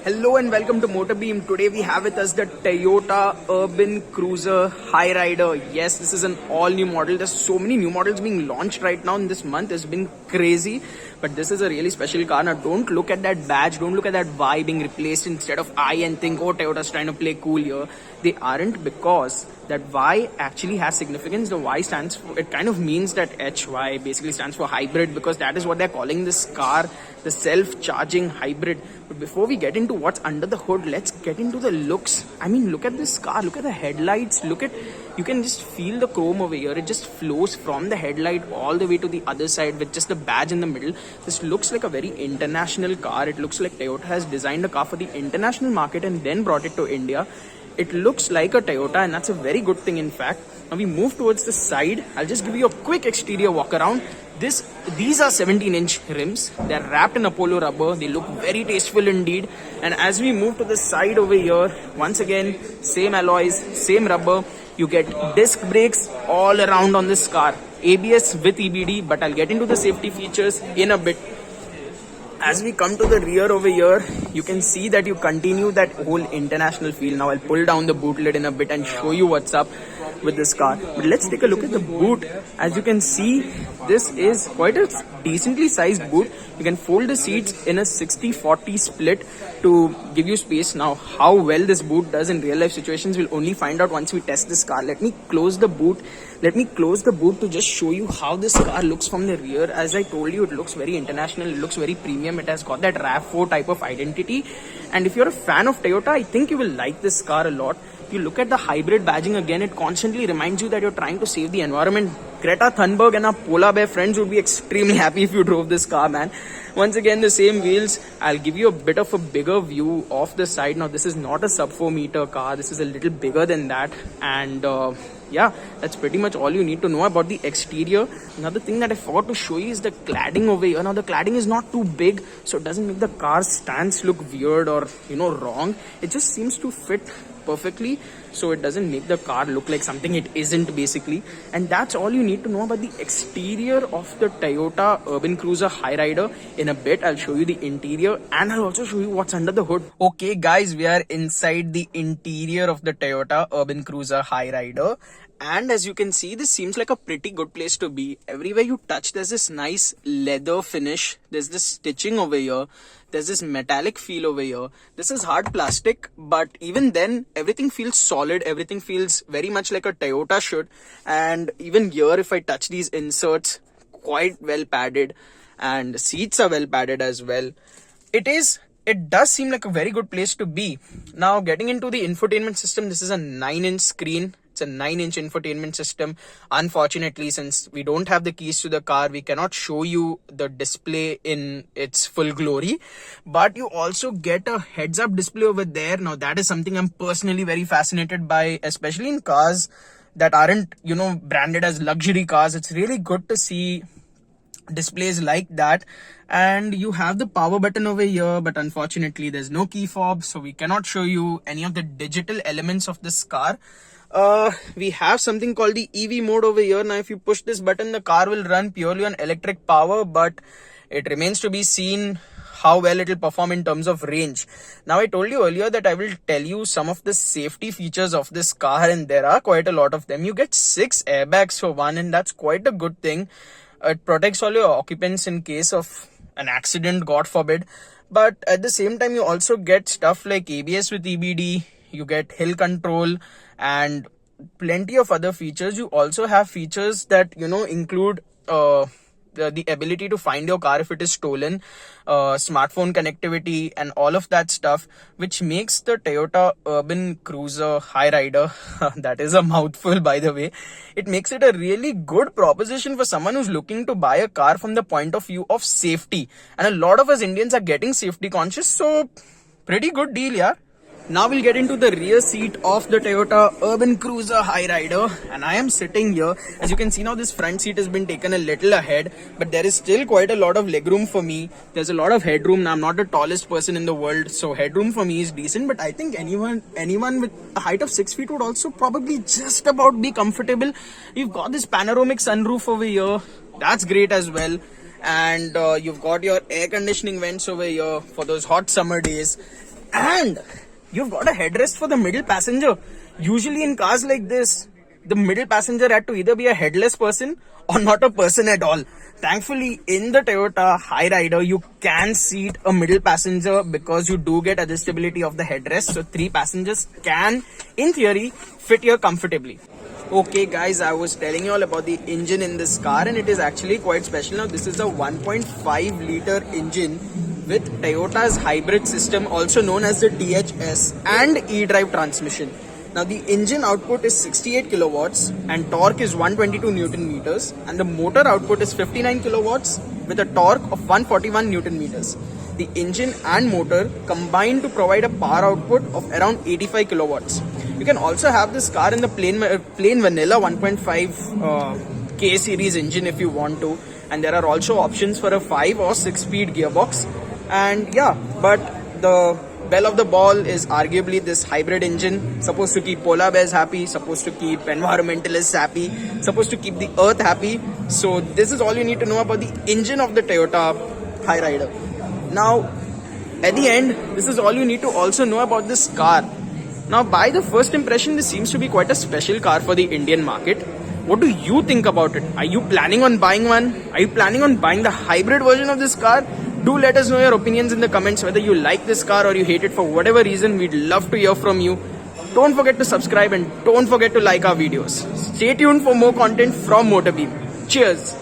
Hello and welcome to MotorBeam. Today we have with us the Toyota Urban Cruiser Hyryder. Yes, this is an all new model. There's so many new models being launched right now in this month. It's been crazy. But this is a really special car. Now don't look at that badge. Don't look at that Y being replaced instead of I and think, oh, Toyota's trying to play cool here. They aren't, because that Y actually has significance. The Y stands for, it kind of means that HY basically stands for hybrid, because that is what they're calling this car, the self-charging hybrid. But before we get into what's under the hood, let's get into the looks. I mean, look at this car, look at the headlights, you can just feel the chrome over here. It just flows from the headlight all the way to the other side with just the badge in the middle. This looks like a very international car. It looks like Toyota has designed a car for the international market and then brought it to India. It looks like a Toyota, and that's a very good thing, in fact. Now we move towards the side. I'll just give you a quick exterior walk around. These are 17-inch rims. They're wrapped in Apollo rubber. They look very tasteful indeed. And as we move to the side over here, once again, same alloys, same rubber. You get disc brakes all around on this car. ABS with EBD, but I'll get into the safety features in a bit. As we come to the rear over here, you can see that you continue that whole international feel. Now I'll pull down the boot lid in a bit and show you what's up with this car. But let's take a look at the boot. As you can see, this is quite a decently sized boot. You can fold the seats in a 60-40 split to give you space. Now, how well this boot does in real life situations, we'll only find out once we test this car. Let me close the boot to just show you how this car looks from the rear. As I told you, it looks very international, it looks very premium. It has got that RAV4 type of identity. And if you're a fan of Toyota, I think you will like this car a lot. If you look at the hybrid badging again, it constantly reminds you that you're trying to save the environment. Greta Thunberg and our polar bear friends would be extremely happy if you drove this car, man. Once again, the same wheels. I'll give you a bit of a bigger view of the side. Now, this is not a sub 4 meter car. This is a little bigger than that. And yeah, that's pretty much all you need to know about the exterior. Another thing that I forgot to show you is the cladding over here. Now, the cladding is not too big, so it doesn't make the car's stance look weird or, wrong. It just seems to fit perfectly, so it doesn't make the car look like something it isn't, basically. And that's all you need to know about the exterior of the Toyota Urban Cruiser Hyryder. In a bit, I'll show you the interior and I'll also show you what's under the hood. Okay guys, we are inside the interior of the Toyota Urban Cruiser Hyryder. And as you can see, this seems like a pretty good place to be. Everywhere you touch, there's this nice leather finish. There's this stitching over here. There's this metallic feel over here. This is hard plastic, but even then, everything feels solid. Everything feels very much like a Toyota should. And even here, if I touch these inserts, quite well padded. And the seats are well padded as well. It does seem like a very good place to be. Now, getting into the infotainment system, this is a 9-inch screen. It's a 9-inch infotainment system. Unfortunately, since we don't have the keys to the car, we cannot show you the display in its full glory. But you also get a heads-up display over there. Now, that is something I'm personally very fascinated by, especially in cars that aren't, branded as luxury cars. It's really good to see displays like that. And you have the power button over here, but unfortunately, there's no key fob, so we cannot show you any of the digital elements of this car. We have something called the EV mode over here. Now, if you push this button, the car will run purely on electric power, but it remains to be seen how well it will perform in terms of range. Now, I told you earlier that I will tell you some of the safety features of this car, and there are quite a lot of them. You get 6 airbags for one, and that's quite a good thing. It protects all your occupants in case of an accident, God forbid. But at the same time, you also get stuff like ABS with EBD. You get hill control and plenty of other features. You also have features that, include the ability to find your car if it is stolen, smartphone connectivity and all of that stuff, which makes the Toyota Urban Cruiser Hyryder, that is a mouthful by the way, it makes it a really good proposition for someone who's looking to buy a car from the point of view of safety. And a lot of us Indians are getting safety conscious, so pretty good deal, yeah. Now we'll get into the rear seat of the Toyota Urban Cruiser Hyryder, and I am sitting here. As you can see now, this front seat has been taken a little ahead, but there is still quite a lot of legroom for me. There's a lot of headroom. Now, I'm not the tallest person in the world, so headroom for me is decent, but I think anyone with a height of 6 feet would also probably just about be comfortable. You've got this panoramic sunroof over here. That's great as well. And you've got your air conditioning vents over here for those hot summer days. And you've got a headrest for the middle passenger. Usually in cars like this, the middle passenger had to either be a headless person or not a person at all. Thankfully, in the Toyota Hyryder, you can seat a middle passenger because you do get adjustability of the headrest. So 3 passengers can, in theory, fit here comfortably. Okay guys, I was telling you all about the engine in this car and it is actually quite special. Now this is a 1.5 liter engine with Toyota's hybrid system, also known as the THS, and e-drive transmission. Now the engine output is 68 kilowatts and torque is 122 Newton meters, and the motor output is 59 kilowatts with a torque of 141 Newton meters. The engine and motor combine to provide a power output of around 85 kilowatts. You can also have this car in the plain vanilla 1.5 K series engine if you want to, and there are also options for a 5 or 6 speed gearbox. And yeah, but the belle of the ball is arguably this hybrid engine, supposed to keep polar bears happy, supposed to keep environmentalists happy, supposed to keep the earth happy. So this is all you need to know about the engine of the Toyota Hyryder. Now at the end, this is all you need to also know about this car. Now by the first impression, this seems to be quite a special car for the Indian market. What do you think about it? Are you planning on buying one? Are you planning on buying the hybrid version of this car? Do let us know your opinions in the comments, whether you like this car or you hate it for whatever reason. We'd love to hear from you. Don't forget to subscribe and don't forget to like our videos. Stay tuned for more content from MotorBeam. Cheers!